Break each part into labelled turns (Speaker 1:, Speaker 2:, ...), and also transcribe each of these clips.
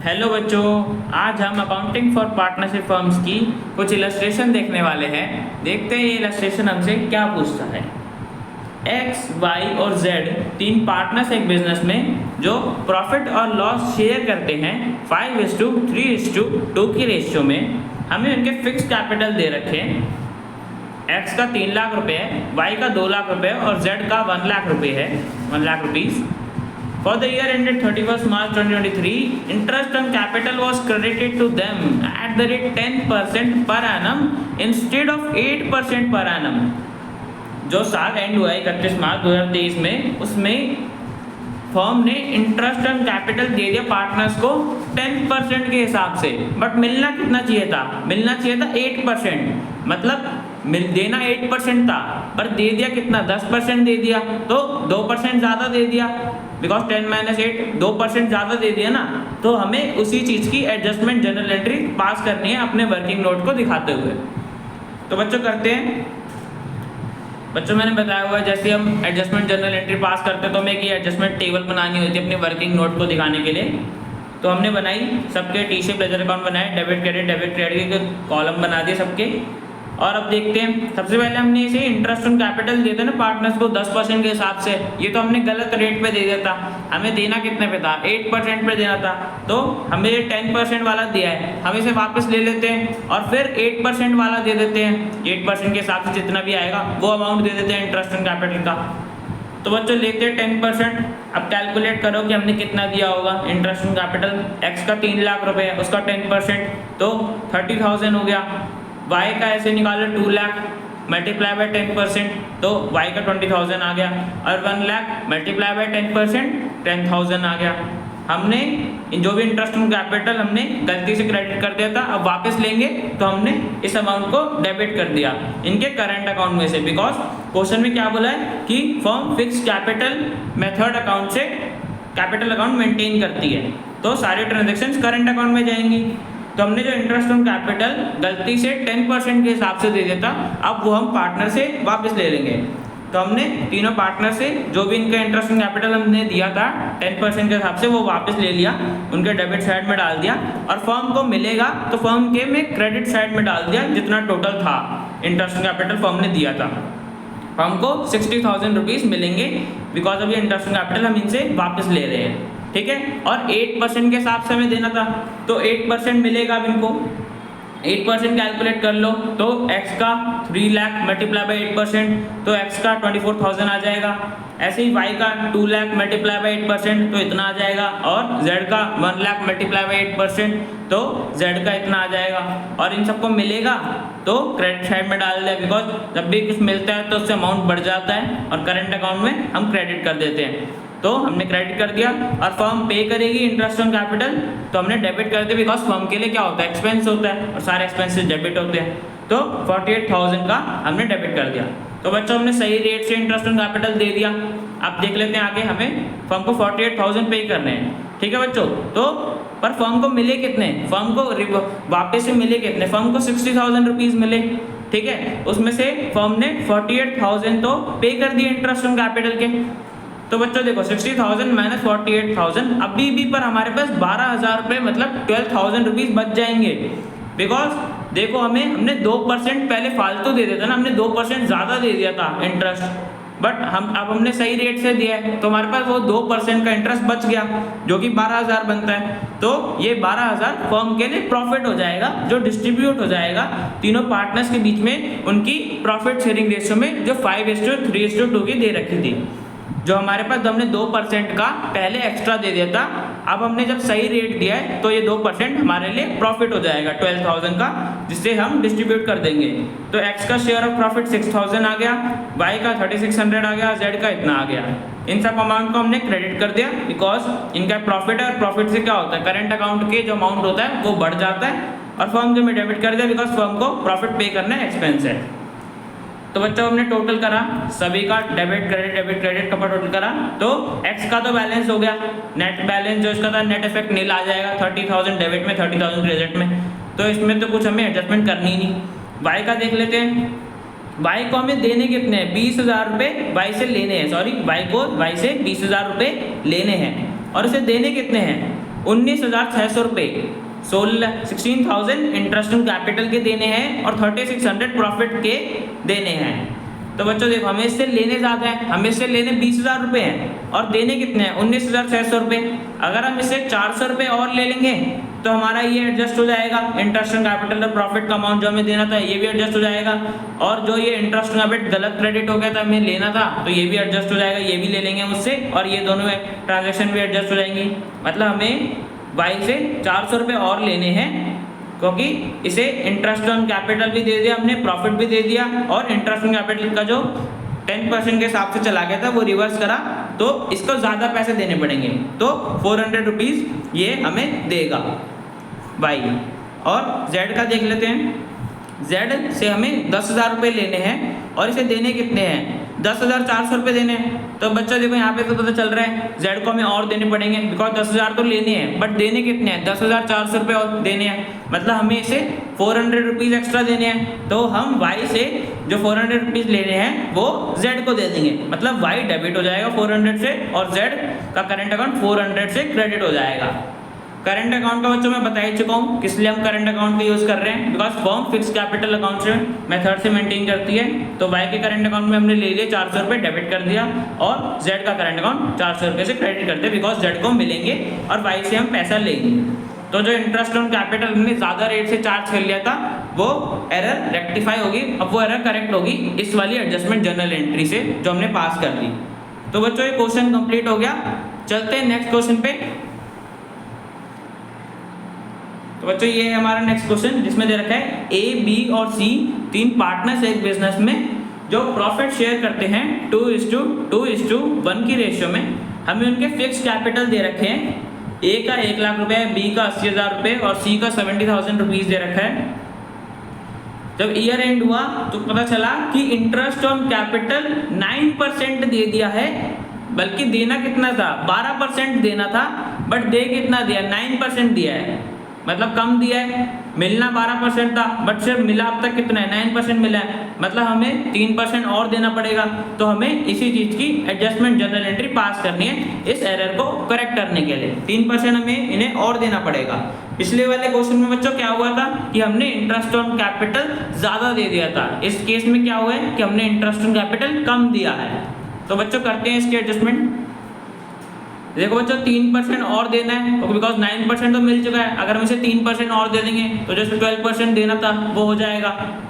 Speaker 1: Hello बच्चों, आज हम अकाउंटिंग फॉर पार्टनरशिप फर्म्स की कुछ इलस्ट्रेशन देखने वाले हैं। देखते हैं ये इलस्ट्रेशन हमसे क्या पूछता है। एक्स, वाई और जेड तीन पार्टनर्स एक बिजनेस में जो प्रॉफिट और लॉस शेयर करते हैं 5:3:2 की रेशियो में। हमें उनके फिक्स कैपिटल दे रखे हैं। एक्स का 3 लाख रुपये है, वाई का 2 लाख रुपये और जेड का 1 लाख रुपये है, 1 lakh rupees. For the year ended 31st March 2023, interest on capital was credited to them at the rate 10% per annum instead of 8% per annum। जो साल एंड हुआ है 31 मार्च 2023 में, उसमें फर्म ने इंटरेस्ट ऑन कैपिटल दे दिया पार्टनर्स को 10% के हिसाब से। बट मिलना कितना चाहिए था? मिलना चाहिए था 8%। मतलब देना 8% था, पर दे दिया कितना? 10% दे दिया, तो 2% ज़्यादा दे दिया। बिकॉज 10 - 8 2% ज़्यादा दे दिया ना, तो हमें उसी चीज़ की एडजस्टमेंट जनरल एंट्री पास करनी है अपने वर्किंग नोट को दिखाते हुए। तो बच्चों करते हैं। बच्चों मैंने बताया हुआ है जैसे हम एडजस्टमेंट जनरल एंट्री पास करते हैं तो हमें ये एडजस्टमेंट टेबल बनानी होती है अपने वर्किंग नोट को दिखाने के लिए। तो हमने बनाई सबके टी शेप लेजर अकाउंट बनाए, डेबिट क्रेडिट के कॉलम बना दिए सबके। और अब देखते हैं, सबसे पहले हमने इसे इंटरेस्ट ऑन कैपिटल दिया था ना पार्टनर्स को 10% के हिसाब से। ये तो हमने गलत रेट पे दे दिया था। हमें देना कितने पे था? 8% पे देना था, तो हमें 10% वाला दिया है। हम इसे वापस ले लेते हैं और फिर 8% वाला दे देते हैं। 8% के हिसाब से जितना भी आएगा वो अमाउंट दे देते हैं इंटरेस्ट ऑन कैपिटल का। तो बच्चों लेते हैं 10%। अब कैलकुलेट करो कि हमने कितना दिया होगा इंटरेस्ट ऑन कैपिटल। एक्स का 3 लाख रुपये है, उसका 10% तो 30,000 हो गया। वाई का ऐसे निकालो 2 लाख मल्टीप्लाई बाय 10% तो वाई का 20,000 आ गया। और 1 लाख मल्टीप्लाई बाय 10% 10,000 आ गया। हमने जो भी इंटरेस्ट ऑन कैपिटल हमने गलती से क्रेडिट कर दिया था, अब वापस लेंगे तो हमने इस अमाउंट को डेबिट कर दिया इनके करंट अकाउंट में से। बिकॉज क्वेश्चन में क्या बोला है कि firm fix capital method account से कैपिटल अकाउंट मेंटेन करती है, तो सारे ट्रांजेक्शन करंट अकाउंट में जाएंगी। तो हमने जो इंटरेस्ट ऑन कैपिटल गलती से 10% के हिसाब से दे देता, अब वो हम पार्टनर से वापस ले लेंगे। तो हमने तीनों पार्टनर से जो भी इनका इंटरेस्ट ऑन कैपिटल हमने दिया था 10% के हिसाब से वो वापस ले लिया, उनके डेबिट साइड में डाल दिया। और फर्म को मिलेगा तो फर्म के में क्रेडिट साइड में डाल दिया जितना टोटल था इंटरेस्ट ऑन कैपिटल फर्म ने दिया था। फर्म को 60,000 रुपीज़ मिलेंगे बिकॉज अभी इंटरेस्ट ऑन कैपिटल हम इनसे वापस ले रहे हैं, ठीक है। और 8% के हिसाब से हमें देना था, तो 8% मिलेगा अब इनको। 8% कैलकुलेट कर लो तो x का 3 लाख मल्टीप्लाई बाई 8% तो x का 24,000 आ जाएगा। ऐसे ही y का 2 लाख मल्टीप्लाई बाई 8% तो इतना आ जाएगा। और z का 1 लाख मल्टीप्लाई बाई 8% तो z का इतना आ जाएगा। और इन सबको मिलेगा तो क्रेडिट साइड में डाल दें, बिकॉज जब भी कुछ मिलता है तो उससे अमाउंट बढ़ जाता है और करंट अकाउंट में हम क्रेडिट कर देते हैं। तो हमने क्रेडिट कर दिया और फर्म पे करेगी इंटरेस्ट ऑन कैपिटल, तो हमने डेबिट कर दिया। बिकॉज फर्म के लिए क्या होता है? एक्सपेंस होता है और सारे एक्सपेंसेस डेबिट होते हैं। तो 48,000 का हमने डेबिट कर दिया। तो बच्चों हमने सही रेट से इंटरेस्ट ऑन कैपिटल दे दिया। अब देख लेते हैं आगे हमें फर्म को 48,000 पे करने हैं, ठीक है बच्चों। तो पर फर्म को मिले कितने? फर्म को वापस से मिले कितने? फर्म को 60,000 रुपीज़ मिले, ठीक है। उसमें से फर्म ने 48,000 तो पे कर दिए इंटरेस्ट ऑन कैपिटल के। तो बच्चों देखो 60,000 माइनस 48,000, अभी भी पर हमारे पास 12,000 रुपये मतलब 12,000 रुपीज़ बच जाएंगे। बिकॉज देखो हमने 2% पहले फालतू दे दिया था ना, हमने 2% ज़्यादा दे दिया था इंटरेस्ट, बट अब हमने सही रेट से दिया है तो हमारे पास वो 2% का इंटरेस्ट बच गया जो कि 12,000 बनता है। तो ये 12,000 फर्म के लिए प्रॉफिट हो जाएगा जो डिस्ट्रीब्यूट हो जाएगा तीनों पार्टनर्स के बीच में उनकी प्रॉफिट शेयरिंग रेशियो में जो 5:3:2 की दे रखी थी। जो हमारे पास हमने 2% का पहले एक्स्ट्रा दे दिया था, अब हमने जब सही रेट दिया है तो ये 2% हमारे लिए प्रॉफिट हो जाएगा 12,000 का, जिससे हम डिस्ट्रीब्यूट कर देंगे। तो x का शेयर ऑफ प्रॉफिट 6,000 आ गया, y का 3,600 आ गया, z का इतना आ गया। इन सब अमाउंट को हमने क्रेडिट कर दिया बिकॉज इनका प्रॉफिट है और प्रॉफिट से क्या होता है? करंट अकाउंट के जो अमाउंट होता है वो बढ़ जाता है। और फर्म जो में डेबिट कर दिया बिकॉज फर्म को प्रॉफिट पे करना एक्सपेंस है। तो बच्चों हमने टोटल करा सभी का डेबिट क्रेडिट का टोटल करा, तो x का तो बैलेंस हो गया, नेट बैलेंस जो इसका था नेट इफेक्ट नील आ जाएगा। 30,000 डेबिट में 30,000 क्रेडिट में, तो इसमें तो कुछ हमें एडजस्टमेंट करनी नहीं। y का देख लेते हैं। y को हमें देने कितने हैं? 20,000 रुपये y से लेने हैं। सॉरी y से 20,000 रुपये लेने हैं और उसे देने कितने हैं? 19,600 रुपये 16,000 इंटरेस्ट ऑन कैपिटल के देने हैं और 3,600 प्रॉफिट के देने हैं। तो बच्चों देखो हमें इससे लेने ज़्यादा है, हमें इससे लेने 20,000 रुपये हैं और देने कितने हैं 19,600 रुपये। अगर हम इससे 400 रुपये और ले लेंगे तो हमारा ये एडजस्ट हो जाएगा, इंटरेस्ट ऑन कैपिटल और प्रॉफिट का अमाउंट जो हमें देना था ये भी एडजस्ट हो जाएगा, और जो ये इंटरेस्ट ऑन कैपिटल गलत क्रेडिट हो गया था हमें लेना था तो ये भी एडजस्ट हो जाएगा, ये भी ले लेंगे मुझसे और ये दोनों ट्रांजेक्शन भी एडजस्ट हो जाएंगी। मतलब हमें वाई से 400 रुपये और लेने हैं क्योंकि इसे इंटरेस्ट ऑन कैपिटल भी दे दिया हमने, प्रॉफिट भी दे दिया और इंटरेस्ट ऑन कैपिटल का जो 10% के हिसाब से चला गया था वो रिवर्स करा, तो इसको ज़्यादा पैसे देने पड़ेंगे। तो 400 रुपीज़ ये हमें देगा वाई। और जेड का देख लेते हैं। जेड से हमें 10,000 रुपये लेने हैं और इसे देने कितने हैं 10,400 रुपये देने हैं। तो बच्चों देखो यहाँ पे तो पता चल रहा है जेड को हमें और देने पड़ेंगे, बिकॉज 10,000 तो लेने हैं बट देने कितने हैं 10,400 रुपये और देने हैं, मतलब हमें इसे 400 रुपीज़ एक्स्ट्रा देने हैं। तो हम वाई से जो 400 रुपीज़ लेने हैं वो जेड को दे देंगे, मतलब वाई डेबिट हो जाएगा 400 से और जेड का करंट अकाउंट 400 से क्रेडिट हो जाएगा। करंट अकाउंट का बच्चों मैं बता ही चुका हूँ किस लिए हम करंट अकाउंट का यूज़ कर रहे हैं, because firm fix capital account से मेथड से मेंटेन करती है। तो वाई के करंट अकाउंट में हमने ले लिए 400 रुपये डेबिट कर दिया और जेड का करंट अकाउंट 400 रुपये से क्रेडिट करते हैं, बिकॉज जेड को मिलेंगे और वाई से हम पैसा लेंगे। तो जो इंटरेस्ट ऑन कैपिटल हमने ज़्यादा रेट से चार्ज कर लिया था वो एरर रेक्टिफाई होगी, अब वो एरर करेक्ट होगी इस वाली एडजस्टमेंट जर्नल एंट्री से जो हमने पास कर दी। तो बच्चों ये क्वेश्चन कंप्लीट हो गया। चलते हैं नेक्स्ट क्वेश्चन पे। तो बच्चों ये है हमारा नेक्स्ट क्वेश्चन जिसमें दे रखा है ए, बी और सी तीन पार्टनर्स एक बिजनेस में जो प्रॉफिट शेयर करते हैं 2:1 की रेशियो में। हमें उनके फिक्स कैपिटल दे रखे हैं, ए का 1 लाख रुपए, बी का 80,000 रुपये और सी का 70,000 रुपीज़ दे रखा है। जब ईयर एंड हुआ तो पता चला कि इंटरेस्ट ऑन कैपिटल 9% दे दिया है, बल्कि देना कितना था 12% देना था बट दे कितना दिया 9% दिया है, मतलब कम दिया है। मिलना 12% था बट सिर्फ मिला अब तक कितना है 9% मिला है, मतलब हमें 3% और देना पड़ेगा। तो हमें इसी चीज़ की एडजस्टमेंट जर्नल एंट्री पास करनी है इस एरर को करेक्ट करने के लिए। 3% हमें इन्हें और देना पड़ेगा। पिछले वाले क्वेश्चन में बच्चों क्या हुआ था कि हमने इंटरेस्ट ऑन कैपिटल ज़्यादा दे दिया था, इस केस में क्या हुआ है कि हमने इंटरेस्ट ऑन कैपिटल कम दिया है। तो बच्चों करते हैं इसकी एडजस्टमेंट। देखो बच्चों 3% और देना है बिकॉज 9% तो मिल चुका है, अगर हम इसे 3% और दे देंगे तो जैसे 12% देना था वो हो जाएगा।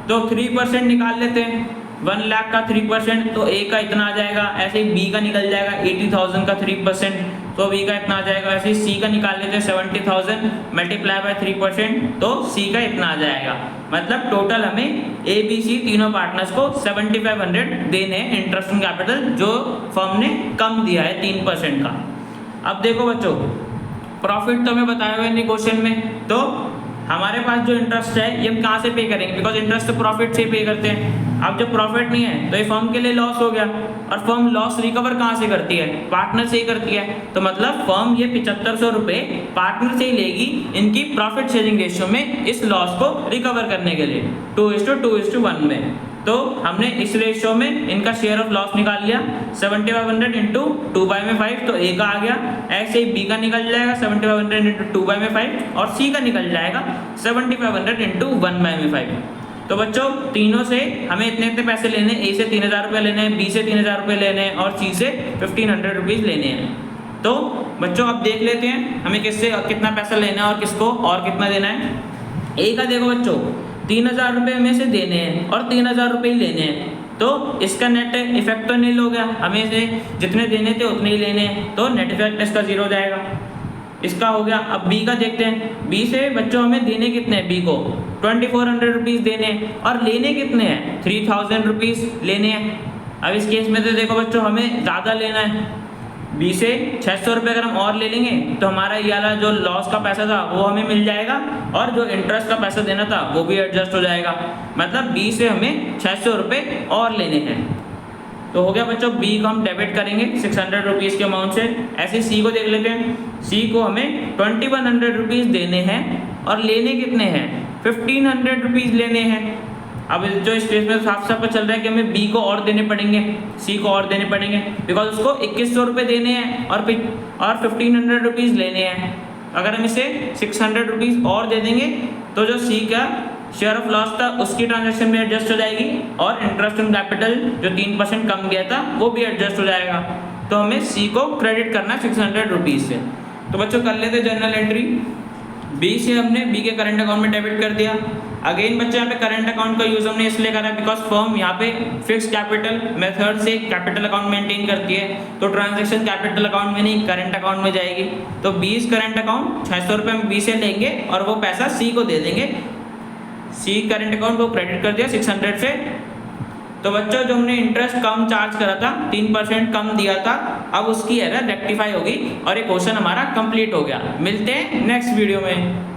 Speaker 1: तो 3% निकाल लेते हैं, 1 लाख का 3% तो ए का इतना आ जाएगा, ऐसे ही बी का निकल जाएगा 80,000 का 3% तो बी का इतना आ जाएगा, ऐसे ही सी का निकाल लेते हैं 70,000 मल्टीप्लाई बाय 3% तो सी का इतना आ जाएगा। मतलब टोटल हमें ए, बी, सी तीनों पार्टनर्स को 7,500 देने हैं इंटरेस्ट ऑन कैपिटल जो फर्म ने कम दिया है 3% का। अब देखो बच्चों प्रॉफिट तो हमें बताया हुआ है नहीं क्वेश्चन में, तो हमारे पास जो इंटरेस्ट है ये हम कहाँ से पे करेंगे, बिकॉज इंटरेस्ट तो प्रॉफिट से पे करते हैं। अब जब प्रॉफिट नहीं है तो ये फर्म के लिए लॉस हो गया, और फर्म लॉस रिकवर कहाँ से करती है पार्टनर से ही करती है। तो मतलब फर्म ये 7,500 रुपये पार्टनर से ही लेगी इनकी प्रॉफिट शेयरिंग रेशियो में इस लॉस को रिकवर करने के लिए 2:1 में। तो हमने इस रेशियो में इनका शेयर ऑफ लॉस निकाल लिया 7,500 इंटू 2/5 तो ए का आ गया, ऐसे ही बी का निकल जाएगा 7,500 इंटू 2/5 और सी का निकल जाएगा 7,500 इंटू 1/5। तो बच्चों तीनों से हमें इतने इतने पैसे लेने, ए से 3,000 रुपये लेने हैं, बी से 3,000 रुपये लेने हैं और सी से 1,500 रुपीज़ लेने हैं। तो बच्चों अब देख लेते हैं हमें किससे कितना पैसा लेना है और किसको और कितना देना है। ए का देखो बच्चों 3,000 रुपये में से देने हैं और 3,000 रुपये ही लेने हैं, तो इसका नेट इफेक्ट तो नील हो गया, हमें से जितने देने थे उतने ही लेने हैं, तो नेट इफेक्ट इसका 0 हो जाएगा। इसका हो गया। अब बी का देखते हैं, बी से बच्चों हमें देने कितने हैं, बी को 2,400 रुपीज़ देने हैं और लेने कितने हैं 3,000 रुपीज़ लेने हैं। अब इस केस में तो देखो बच्चों हमें ज़्यादा लेना है, बी से 600 रुपये अगर हम और ले लेंगे तो हमारा ये वाला जो लॉस का पैसा था वो हमें मिल जाएगा और जो इंटरेस्ट का पैसा देना था वो भी एडजस्ट हो जाएगा। मतलब बी से हमें 600 रुपये और लेने हैं। तो हो गया बच्चों, बी को हम डेबिट करेंगे 600 रुपीज़ के अमाउंट से। ऐसे सी को देख लेते हैं, सी को हमें 2,100 रुपीज़ देने हैं और लेने कितने हैं 1,500 रुपीज़ लेने हैं। अब जो इस केस में साफ साफ चल रहा है कि हमें बी को और देने पड़ेंगे, सी को और देने पड़ेंगे, बिकॉज उसको 2,100 रुपये देने हैं और 1,500 रुपीज़ लेने हैं। अगर हम इसे 600 रुपीज़ और दे देंगे तो जो सी का शेयर ऑफ लॉस था उसकी ट्रांजैक्शन भी एडजस्ट हो जाएगी और इंटरेस्ट ऑन कैपिटल जो 3% कम गया था वो भी एडजस्ट हो जाएगा। तो हमें सी को क्रेडिट करना 600 रुपीज़ से। तो बच्चों कर लेते जर्नल एंट्री। बी से हमने बी के करंट अकाउंट में डेबिट कर दिया। अगेन बच्चों यहाँ पे करंट अकाउंट का यूज़ हमने इसलिए करा बिकॉज फर्म यहाँ पे फिक्स कैपिटल मेथड से कैपिटल अकाउंट मेंटेन करती है, तो ट्रांजैक्शन कैपिटल अकाउंट में नहीं करंट अकाउंट में जाएगी। तो 20 करंट अकाउंट 600 रुपये हम बी से लेंगे और वो पैसा सी को दे देंगे। सी करंट अकाउंट को क्रेडिट कर दिया 600 से। तो बच्चों जो हमने इंटरेस्ट कम चार्ज करा था 3% कम दिया था, अब उसकी एरर रेक्टिफाई होगी और ये क्वेश्चन हमारा कंप्लीट हो गया। मिलते हैं नेक्स्ट वीडियो में।